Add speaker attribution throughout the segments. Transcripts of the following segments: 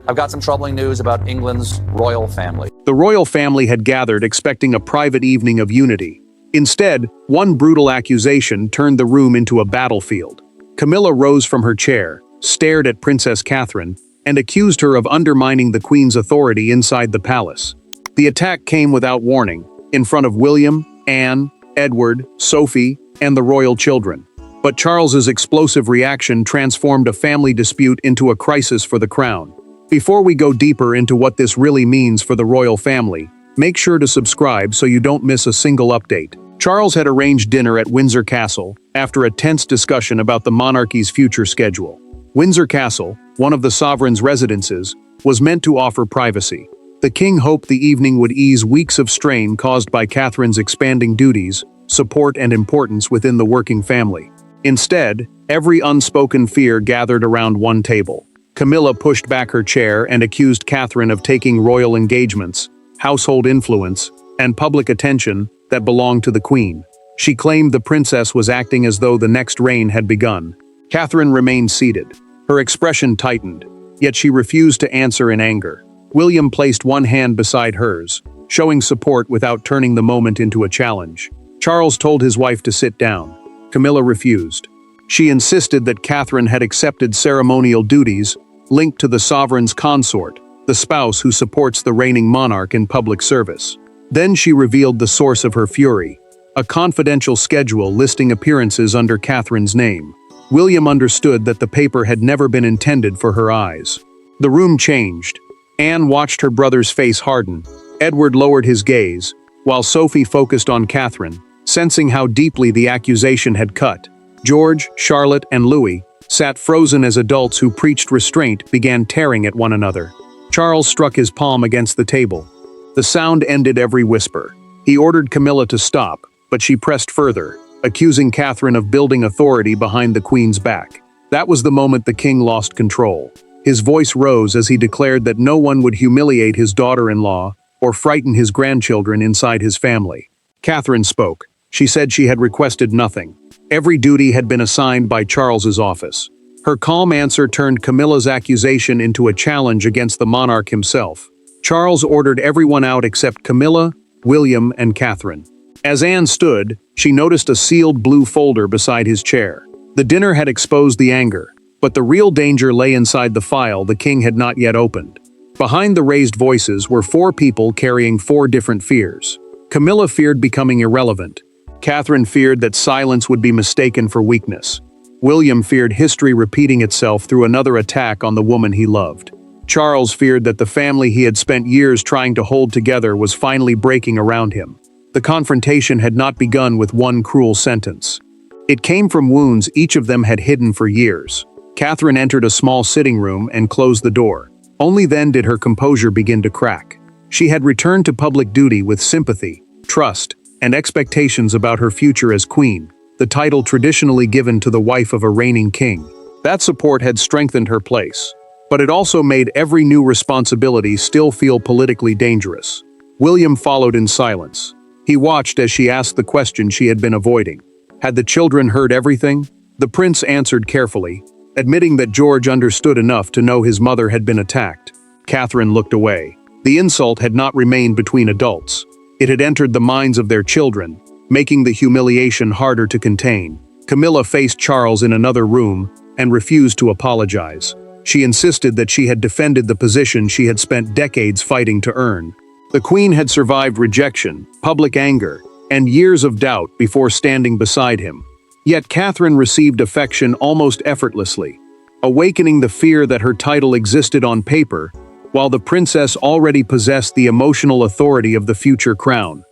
Speaker 1: I've got some troubling news about England's royal family.
Speaker 2: The royal family had gathered expecting a private evening of unity. Instead, one brutal accusation turned the room into a battlefield. Camilla rose from her chair, stared at Princess Catherine, and accused her of undermining the Queen's authority inside the palace. The attack came without warning, in front of William, Anne, Edward, Sophie, and the royal children. But Charles's explosive reaction transformed a family dispute into a crisis for the crown. Before we go deeper into what this really means for the royal family, make sure to subscribe so you don't miss a single update. Charles had arranged dinner at Windsor Castle after a tense discussion about the monarchy's future schedule. Windsor Castle, one of the sovereign's residences, was meant to offer privacy. The king hoped the evening would ease weeks of strain caused by Catherine's expanding duties, support and importance within the working family. Instead, every unspoken fear gathered around one table. Camilla pushed back her chair and accused Catherine of taking royal engagements, household influence, and public attention that belonged to the Queen. She claimed the princess was acting as though the next reign had begun. Catherine remained seated. Her expression tightened, yet she refused to answer in anger. William placed one hand beside hers, showing support without turning the moment into a challenge. Charles told his wife to sit down. Camilla refused. She insisted that Catherine had accepted ceremonial duties linked to the sovereign's consort, the spouse who supports the reigning monarch in public service. Then she revealed the source of her fury, a confidential schedule listing appearances under Catherine's name. William understood that the paper had never been intended for her eyes. The room changed. Anne watched her brother's face harden. Edward lowered his gaze, while Sophie focused on Catherine, sensing how deeply the accusation had cut. George, Charlotte, and Louis, sat frozen as adults who preached restraint began tearing at one another. Charles struck his palm against the table. The sound ended every whisper. He ordered Camilla to stop, but she pressed further, accusing Catherine of building authority behind the Queen's back. That was the moment the king lost control. His voice rose as he declared that no one would humiliate his daughter-in-law or frighten his grandchildren inside his family. Catherine spoke. She said she had requested nothing. Every duty had been assigned by Charles's office. Her calm answer turned Camilla's accusation into a challenge against the monarch himself. Charles ordered everyone out except Camilla, William, and Catherine. As Anne stood, she noticed a sealed blue folder beside his chair. The dinner had exposed the anger, but the real danger lay inside the file the king had not yet opened. Behind the raised voices were 4 people carrying 4 different fears. Camilla feared becoming irrelevant. Catherine feared that silence would be mistaken for weakness. William feared history repeating itself through another attack on the woman he loved. Charles feared that the family he had spent years trying to hold together was finally breaking around him. The confrontation had not begun with one cruel sentence. It came from wounds each of them had hidden for years. Catherine entered a small sitting room and closed the door. Only then did her composure begin to crack. She had returned to public duty with sympathy, trust, and expectations about her future as queen, the title traditionally given to the wife of a reigning king. That support had strengthened her place, but it also made every new responsibility still feel politically dangerous. William followed in silence. He watched as she asked the question she had been avoiding. Had the children heard everything? The prince answered carefully, admitting that George understood enough to know his mother had been attacked. Catherine looked away. The insult had not remained between adults. It had entered the minds of their children, making the humiliation harder to contain. Camilla faced Charles in another room and refused to apologize. She insisted that she had defended the position she had spent decades fighting to earn. The Queen had survived rejection, public anger, and years of doubt before standing beside him. Yet Catherine received affection almost effortlessly, awakening the fear that her title existed on paper, while the princess already possessed the emotional authority of the future crown.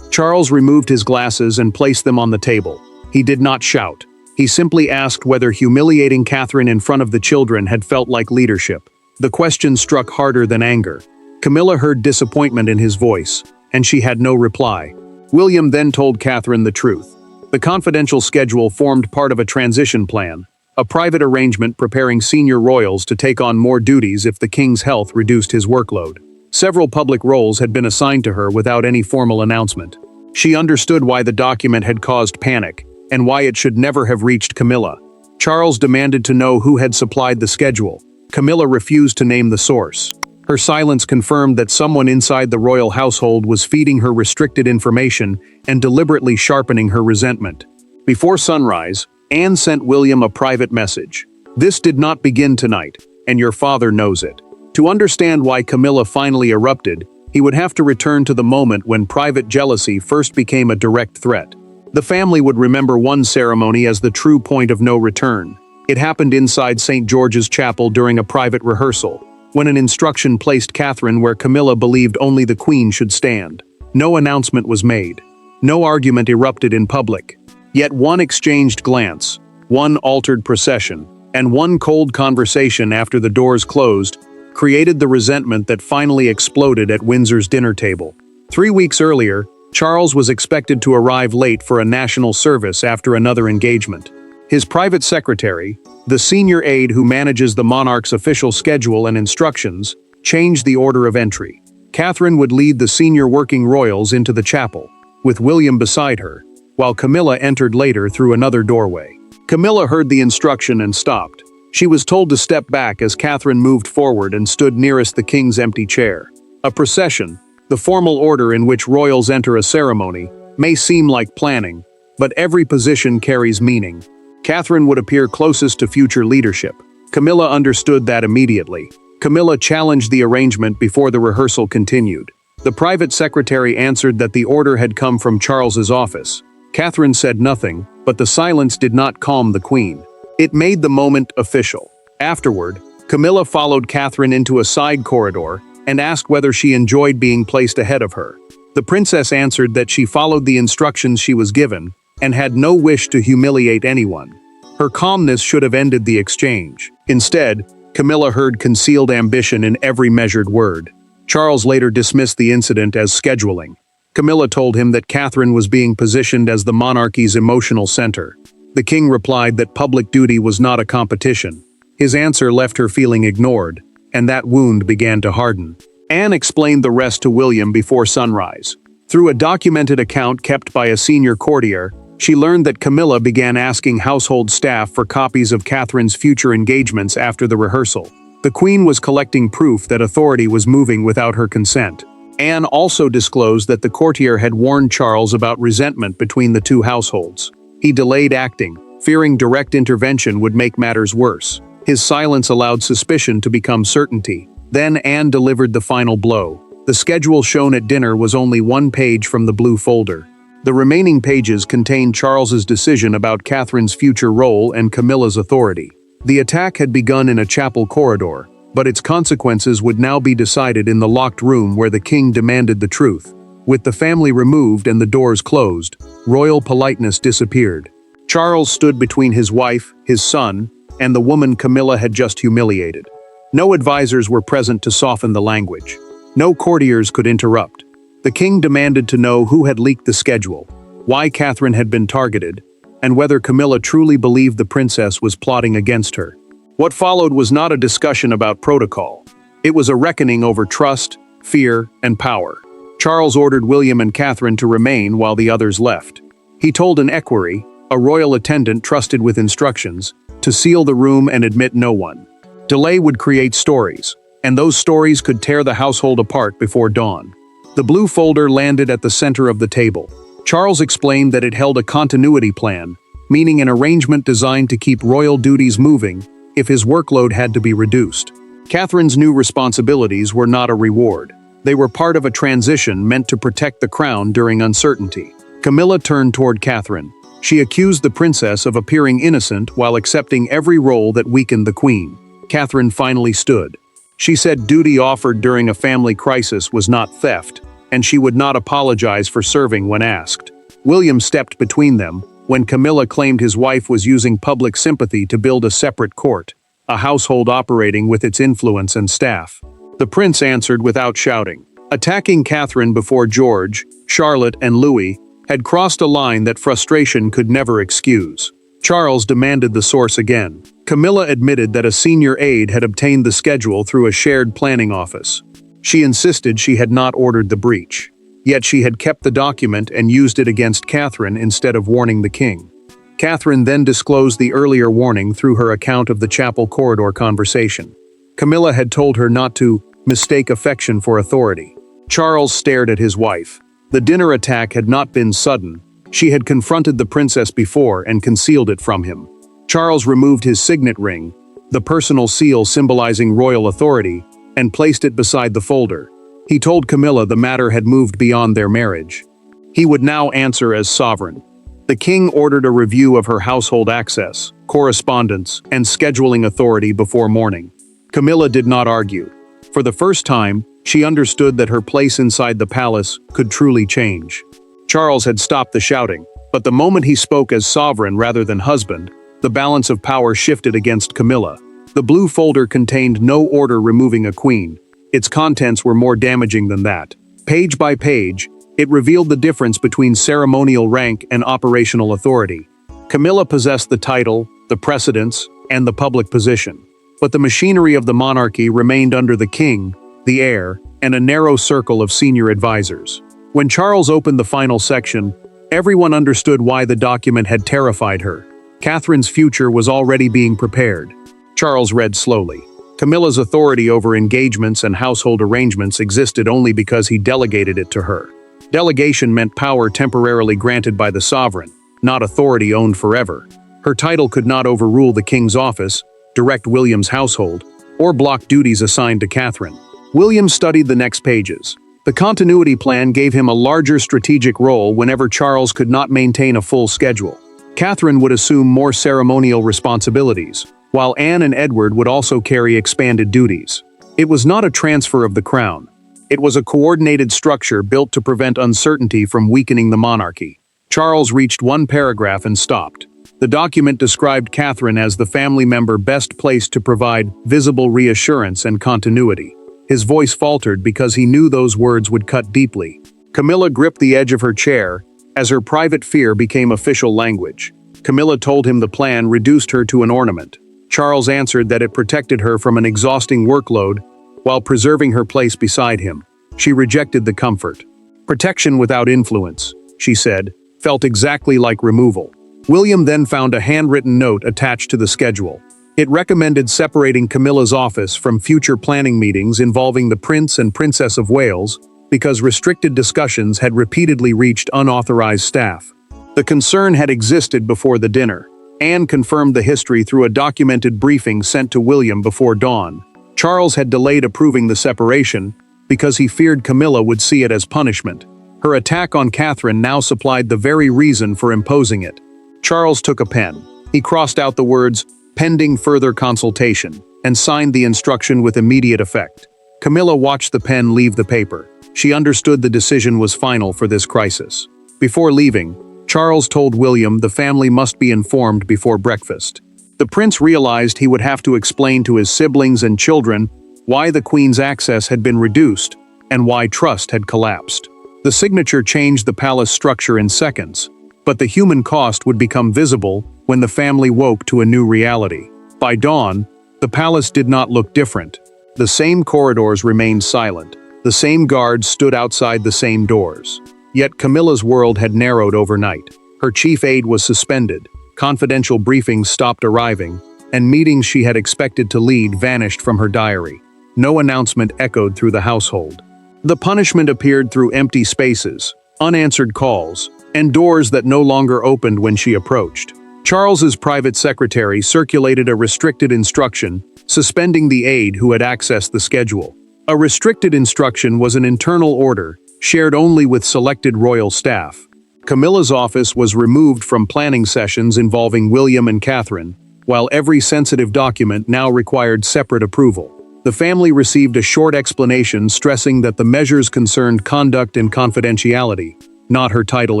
Speaker 2: Charles removed his glasses and placed them on the table. He did not shout. He simply asked whether humiliating Catherine in front of the children had felt like leadership. The question struck harder than anger. Camilla heard disappointment in his voice, and she had no reply. William then told Catherine the truth. The confidential schedule formed part of a transition plan, a private arrangement preparing senior royals to take on more duties if the king's health reduced his workload. Several public roles had been assigned to her without any formal announcement. She understood why the document had caused panic, and why it should never have reached Camilla. Charles demanded to know who had supplied the schedule. Camilla refused to name the source. Her silence confirmed that someone inside the royal household was feeding her restricted information and deliberately sharpening her resentment. Before sunrise, Anne sent William a private message. "This did not begin tonight, and your father knows it." To understand why Camilla finally erupted, he would have to return to the moment when private jealousy first became a direct threat. The family would remember one ceremony as the true point of no return. It happened inside St. George's Chapel during a private rehearsal, when an instruction placed Catherine where Camilla believed only the Queen should stand. No announcement was made. No argument erupted in public. Yet one exchanged glance, one altered procession, and one cold conversation after the doors closed created the resentment that finally exploded at Windsor's dinner table. 3 weeks earlier, Charles was expected to arrive late for a national service after another engagement. His private secretary, the senior aide who manages the monarch's official schedule and instructions, changed the order of entry. Catherine would lead the senior working royals into the chapel, with William beside her, while Camilla entered later through another doorway. Camilla heard the instruction and stopped. She was told to step back as Catherine moved forward and stood nearest the king's empty chair. A procession, the formal order in which royals enter a ceremony, may seem like planning, but every position carries meaning. Catherine would appear closest to future leadership. Camilla understood that immediately. Camilla challenged the arrangement before the rehearsal continued. The private secretary answered that the order had come from Charles's office. Catherine said nothing, but the silence did not calm the Queen. It made the moment official. Afterward, Camilla followed Catherine into a side corridor and asked whether she enjoyed being placed ahead of her. The princess answered that she followed the instructions she was given and had no wish to humiliate anyone. Her calmness should have ended the exchange. Instead, Camilla heard concealed ambition in every measured word. Charles later dismissed the incident as scheduling. Camilla told him that Catherine was being positioned as the monarchy's emotional center. The king replied that public duty was not a competition. His answer left her feeling ignored, and that wound began to harden. Anne explained the rest to William before sunrise. Through a documented account kept by a senior courtier, she learned that Camilla began asking household staff for copies of Catherine's future engagements after the rehearsal. The Queen was collecting proof that authority was moving without her consent. Anne also disclosed that the courtier had warned Charles about resentment between the two households. He delayed acting, fearing direct intervention would make matters worse. His silence allowed suspicion to become certainty. Then Anne delivered the final blow. The schedule shown at dinner was only one page from the blue folder. The remaining pages contained Charles's decision about Catherine's future role and Camilla's authority. The attack had begun in a chapel corridor, but its consequences would now be decided in the locked room where the king demanded the truth. With the family removed and the doors closed, royal politeness disappeared. Charles stood between his wife, his son, and the woman Camilla had just humiliated. No advisors were present to soften the language. No courtiers could interrupt. The king demanded to know who had leaked the schedule, why Catherine had been targeted, and whether Camilla truly believed the princess was plotting against her. What followed was not a discussion about protocol. It was a reckoning over trust, fear, and power. Charles ordered William and Catherine to remain while the others left. He told an equerry, a royal attendant trusted with instructions, to seal the room and admit no one. Delay would create stories, and those stories could tear the household apart before dawn. The blue folder landed at the center of the table. Charles explained that it held a continuity plan, meaning an arrangement designed to keep royal duties moving if his workload had to be reduced. Catherine's new responsibilities were not a reward. They were part of a transition meant to protect the crown during uncertainty. Camilla turned toward Catherine. She accused the princess of appearing innocent while accepting every role that weakened the queen. Catherine finally stood. She said duty offered during a family crisis was not theft, and she would not apologize for serving when asked. William stepped between them when Camilla claimed his wife was using public sympathy to build a separate court, a household operating with its influence and staff. The prince answered without shouting. Attacking Catherine before George, Charlotte, and Louis had crossed a line that frustration could never excuse. Charles demanded the source again. Camilla admitted that a senior aide had obtained the schedule through a shared planning office. She insisted she had not ordered the breach. Yet she had kept the document and used it against Catherine instead of warning the king. Catherine then disclosed the earlier warning through her account of the chapel corridor conversation. Camilla had told her not to mistake affection for authority. Charles stared at his wife. The dinner attack had not been sudden. She had confronted the princess before and concealed it from him. Charles removed his signet ring, the personal seal symbolizing royal authority, and placed it beside the folder. He told Camilla the matter had moved beyond their marriage. He would now answer as sovereign. The king ordered a review of her household access, correspondence, and scheduling authority before morning. Camilla did not argue. For the first time, she understood that her place inside the palace could truly change. Charles had stopped the shouting, but the moment he spoke as sovereign rather than husband, the balance of power shifted against Camilla. The blue folder contained no order removing a queen. Its contents were more damaging than that. Page by page, it revealed the difference between ceremonial rank and operational authority. Camilla possessed the title, the precedence, and the public position. But the machinery of the monarchy remained under the king, the heir, and a narrow circle of senior advisors. When Charles opened the final section, everyone understood why the document had terrified her. Catherine's future was already being prepared. Charles read slowly. Camilla's authority over engagements and household arrangements existed only because he delegated it to her. Delegation meant power temporarily granted by the sovereign, not authority owned forever. Her title could not overrule the king's office, direct William's household, or block duties assigned to Catherine. William studied the next pages. The continuity plan gave him a larger strategic role whenever Charles could not maintain a full schedule. Catherine would assume more ceremonial responsibilities, while Anne and Edward would also carry expanded duties. It was not a transfer of the crown. It was a coordinated structure built to prevent uncertainty from weakening the monarchy. Charles reached one paragraph and stopped. The document described Catherine as the family member best placed to provide visible reassurance and continuity. His voice faltered because he knew those words would cut deeply. Camilla gripped the edge of her chair as her private fear became official language. Camilla told him the plan reduced her to an ornament. Charles answered that it protected her from an exhausting workload while preserving her place beside him. She rejected the comfort. Protection without influence, she said, felt exactly like removal. William then found a handwritten note attached to the schedule. It recommended separating Camilla's office from future planning meetings involving the Prince and Princess of Wales because restricted discussions had repeatedly reached unauthorized staff. The concern had existed before the dinner. Anne confirmed the history through a documented briefing sent to William before dawn. Charles had delayed approving the separation because he feared Camilla would see it as punishment. Her attack on Catherine now supplied the very reason for imposing it. Charles took a pen. He crossed out the words, "pending further consultation," and signed the instruction with immediate effect. Camilla watched the pen leave the paper. She understood the decision was final for this crisis. Before leaving, Charles told William the family must be informed before breakfast. The prince realized he would have to explain to his siblings and children why the Queen's access had been reduced and why trust had collapsed. The signature changed the palace structure in seconds, but the human cost would become visible when the family woke to a new reality. By dawn, the palace did not look different. The same corridors remained silent. The same guards stood outside the same doors. Yet Camilla's world had narrowed overnight. Her chief aide was suspended, confidential briefings stopped arriving, and meetings she had expected to lead vanished from her diary. No announcement echoed through the household. The punishment appeared through empty spaces, unanswered calls, and doors that no longer opened when she approached. Charles's private secretary circulated a restricted instruction, suspending the aide who had accessed the schedule. A restricted instruction was an internal order, shared only with selected royal staff. Camilla's office was removed from planning sessions involving William and Catherine, while every sensitive document now required separate approval. The family received a short explanation stressing that the measures concerned conduct and confidentiality, not her title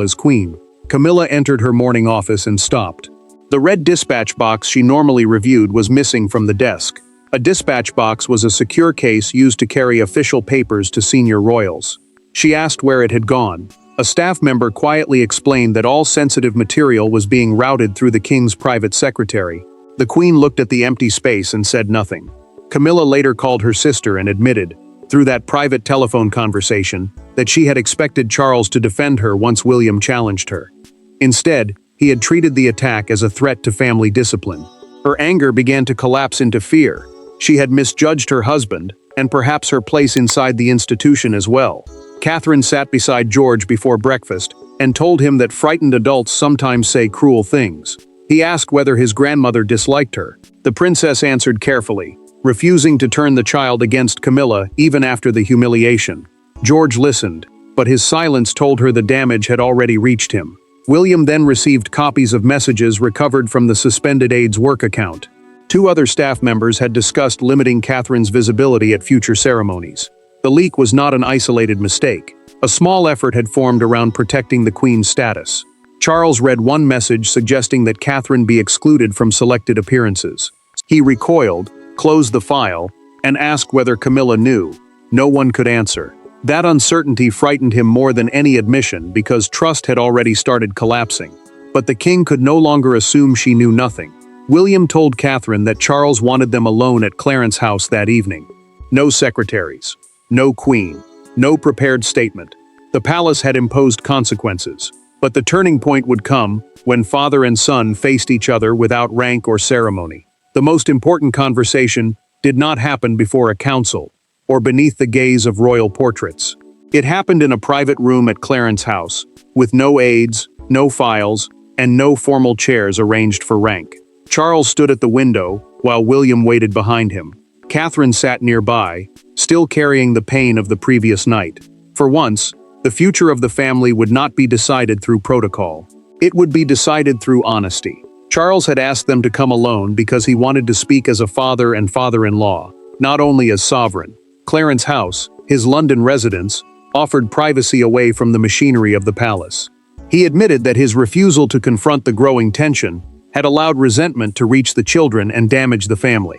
Speaker 2: as queen. Camilla entered her morning office and stopped. The red dispatch box she normally reviewed was missing from the desk. A dispatch box was a secure case used to carry official papers to senior royals. She asked where it had gone. A staff member quietly explained that all sensitive material was being routed through the king's private secretary. The queen looked at the empty space and said nothing. Camilla later called her sister and admitted, through that private telephone conversation, that she had expected Charles to defend her once William challenged her. Instead, he had treated the attack as a threat to family discipline. Her anger began to collapse into fear. She had misjudged her husband, and perhaps her place inside the institution as well. Catherine sat beside George before breakfast and told him that frightened adults sometimes say cruel things. He asked whether his grandmother disliked her. The princess answered carefully, refusing to turn the child against Camilla even after the humiliation. George listened, but his silence told her the damage had already reached him. William then received copies of messages recovered from the suspended aide's work account. 2 other staff members had discussed limiting Catherine's visibility at future ceremonies. The leak was not an isolated mistake. A small effort had formed around protecting the Queen's status. Charles read one message suggesting that Catherine be excluded from selected appearances. He recoiled, closed the file, and asked whether Camilla knew. No one could answer. That uncertainty frightened him more than any admission because trust had already started collapsing. But the king could no longer assume she knew nothing. William told Catherine that Charles wanted them alone at Clarence's house that evening. No secretaries. No queen. No prepared statement. The palace had imposed consequences. But the turning point would come when father and son faced each other without rank or ceremony. The most important conversation did not happen before a council, or beneath the gaze of royal portraits. It happened in a private room at Clarence's house, with no aides, no files, and no formal chairs arranged for rank. Charles stood at the window, while William waited behind him. Catherine sat nearby, still carrying the pain of the previous night. For once, the future of the family would not be decided through protocol. It would be decided through honesty. Charles had asked them to come alone because he wanted to speak as a father and father-in-law, not only as sovereign. Clarence's house, his London residence, offered privacy away from the machinery of the palace. He admitted that his refusal to confront the growing tension had allowed resentment to reach the children and damage the family.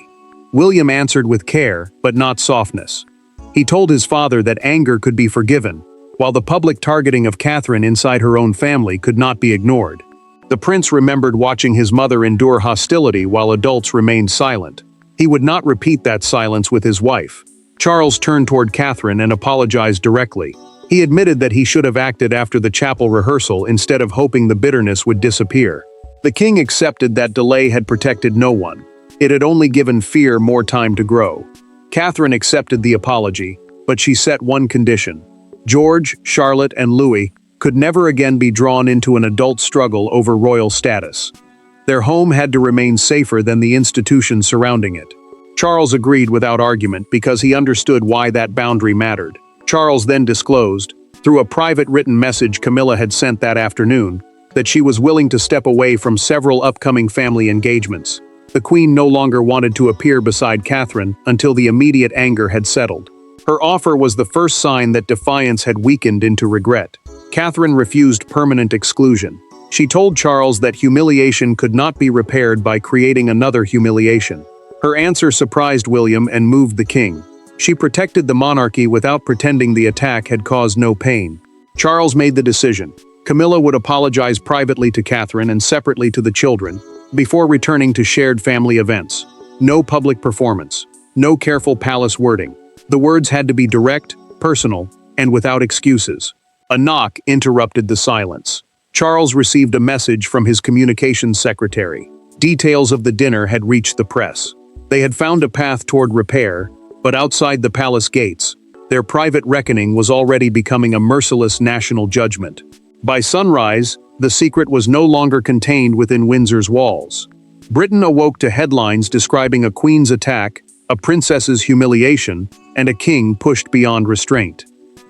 Speaker 2: William answered with care, but not softness. He told his father that anger could be forgiven, while the public targeting of Catherine inside her own family could not be ignored. The prince remembered watching his mother endure hostility while adults remained silent. He would not repeat that silence with his wife. Charles turned toward Catherine and apologized directly. He admitted that he should have acted after the chapel rehearsal instead of hoping the bitterness would disappear. The king accepted that delay had protected no one. It had only given fear more time to grow. Catherine accepted the apology, but she set one condition. George, Charlotte, and Louis could never again be drawn into an adult struggle over royal status. Their home had to remain safer than the institution surrounding it. Charles agreed without argument because he understood why that boundary mattered. Charles then disclosed, through a private written message Camilla had sent that afternoon, that she was willing to step away from several upcoming family engagements. The Queen no longer wanted to appear beside Catherine until the immediate anger had settled. Her offer was the first sign that defiance had weakened into regret. Catherine refused permanent exclusion. She told Charles that humiliation could not be repaired by creating another humiliation. Her answer surprised William and moved the king. She protected the monarchy without pretending the attack had caused no pain. Charles made the decision. Camilla would apologize privately to Catherine and separately to the children, before returning to shared family events. No public performance. No careful palace wording. The words had to be direct, personal, and without excuses. A knock interrupted the silence. Charles received a message from his communications secretary. Details of the dinner had reached the press. They had found a path toward repair, but outside the palace gates, their private reckoning was already becoming a merciless national judgment. By sunrise, the secret was no longer contained within Windsor's walls. Britain awoke to headlines describing a queen's attack, a princess's humiliation, and a king pushed beyond restraint.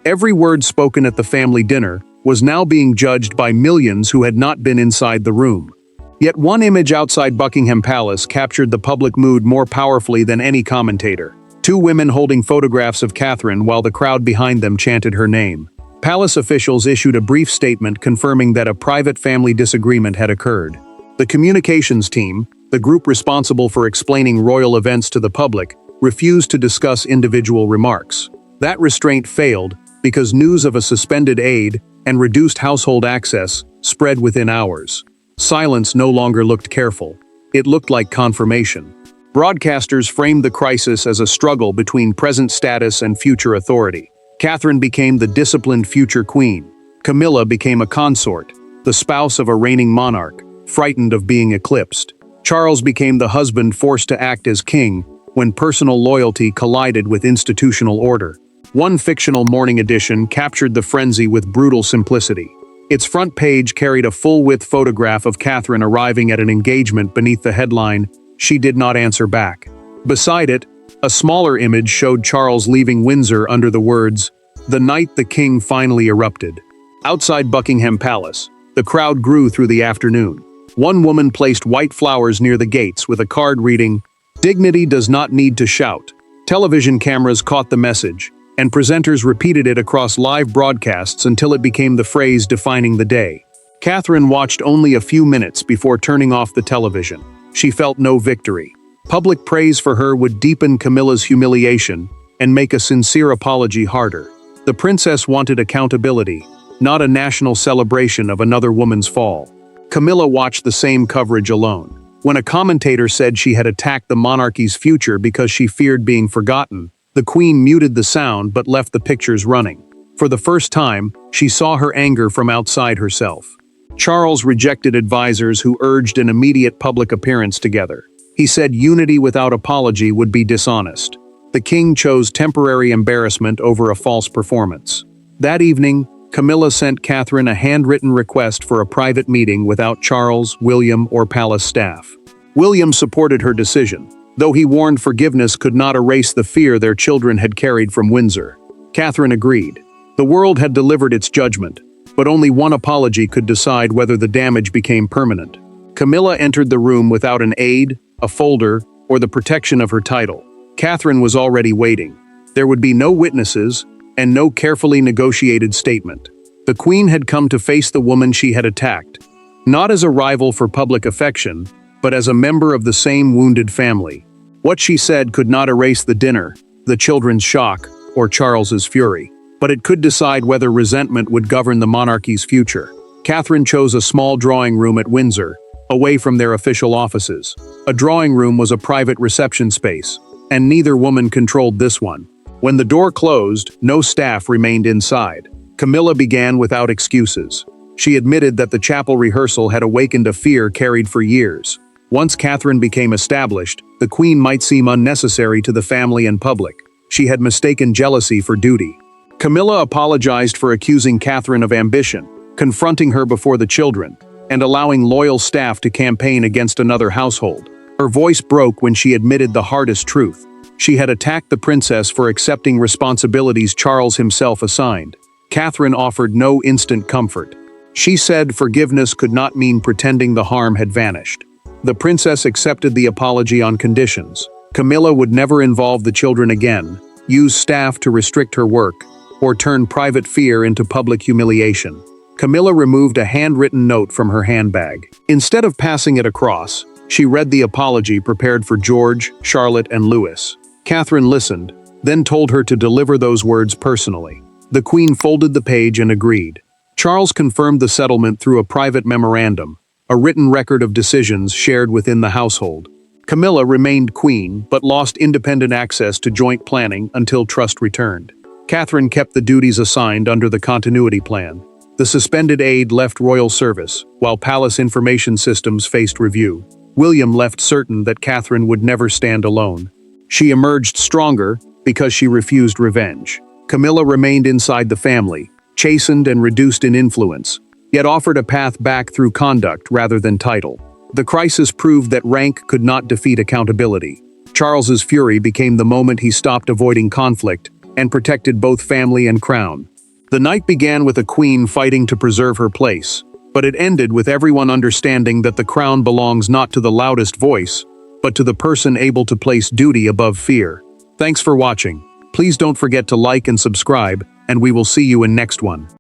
Speaker 2: Every word spoken at the family dinner was now being judged by millions who had not been inside the room. Yet one image outside Buckingham Palace captured the public mood more powerfully than any commentator. 2 women holding photographs of Catherine while the crowd behind them chanted her name. Palace officials issued a brief statement confirming that a private family disagreement had occurred. The communications team, the group responsible for explaining royal events to the public, refused to discuss individual remarks. That restraint failed because news of a suspended aide and reduced household access spread within hours. Silence no longer looked careful. It looked like confirmation. Broadcasters framed the crisis as a struggle between present status and future authority. Catherine became the disciplined future queen. Camilla became a consort, the spouse of a reigning monarch, frightened of being eclipsed. Charles became the husband forced to act as king, when personal loyalty collided with institutional order. One fictional morning edition captured the frenzy with brutal simplicity. Its front page carried a full-width photograph of Catherine arriving at an engagement beneath the headline, "She did not answer back." Beside it, a smaller image showed Charles leaving Windsor under the words, "The night the king finally erupted." Outside Buckingham Palace, the crowd grew through the afternoon. One woman placed white flowers near the gates with a card reading, "Dignity does not need to shout." Television cameras caught the message, and presenters repeated it across live broadcasts until it became the phrase defining the day. Catherine watched only a few minutes before turning off the television. She felt no victory. Public praise for her would deepen Camilla's humiliation and make a sincere apology harder. The princess wanted accountability, not a national celebration of another woman's fall. Camilla watched the same coverage alone. When a commentator said she had attacked the monarchy's future because she feared being forgotten, the queen muted the sound but left the pictures running. For the first time, she saw her anger from outside herself. Charles rejected advisors who urged an immediate public appearance together. He said unity without apology would be dishonest. The king chose temporary embarrassment over a false performance. That evening, Camilla sent Catherine a handwritten request for a private meeting without Charles, William, or palace staff. William supported her decision, though he warned forgiveness could not erase the fear their children had carried from Windsor. Catherine agreed. The world had delivered its judgment, but only one apology could decide whether the damage became permanent. Camilla entered the room without an aide, a folder, or the protection of her title. Catherine was already waiting. There would be no witnesses, and no carefully negotiated statement. The queen had come to face the woman she had attacked, not as a rival for public affection, but as a member of the same wounded family. What she said could not erase the dinner, the children's shock, or Charles's fury, but it could decide whether resentment would govern the monarchy's future. Catherine chose a small drawing room at Windsor, away from their official offices. A drawing room was a private reception space, and neither woman controlled this one. When the door closed, no staff remained inside. Camilla began without excuses. She admitted that the chapel rehearsal had awakened a fear carried for years. Once Catherine became established, the queen might seem unnecessary to the family and public. She had mistaken jealousy for duty. Camilla apologized for accusing Catherine of ambition, confronting her before the children, and allowing loyal staff to campaign against another household. Her voice broke when she admitted the hardest truth. She had attacked the princess for accepting responsibilities Charles himself assigned. Catherine offered no instant comfort. She said forgiveness could not mean pretending the harm had vanished. The princess accepted the apology on conditions. Camilla would never involve the children again, use staff to restrict her work, or turn private fear into public humiliation. Camilla removed a handwritten note from her handbag. Instead of passing it across, she read the apology prepared for George, Charlotte, and Louis. Catherine listened, then told her to deliver those words personally. The queen folded the page and agreed. Charles confirmed the settlement through a private memorandum, a written record of decisions shared within the household. Camilla remained queen, but lost independent access to joint planning until trust returned. Catherine kept the duties assigned under the continuity plan. The suspended aide left royal service, while palace information systems faced review. William left certain that Catherine would never stand alone. She emerged stronger because she refused revenge. Camilla remained inside the family, chastened and reduced in influence, yet offered a path back through conduct rather than title. The crisis proved that rank could not defeat accountability. Charles's fury became the moment he stopped avoiding conflict and protected both family and crown. The night began with a queen fighting to preserve her place, but it ended with everyone understanding that the crown belongs not to the loudest voice, but to the person able to place duty above fear. Thanks for watching. Please don't forget to like and subscribe, and we will see you in next one.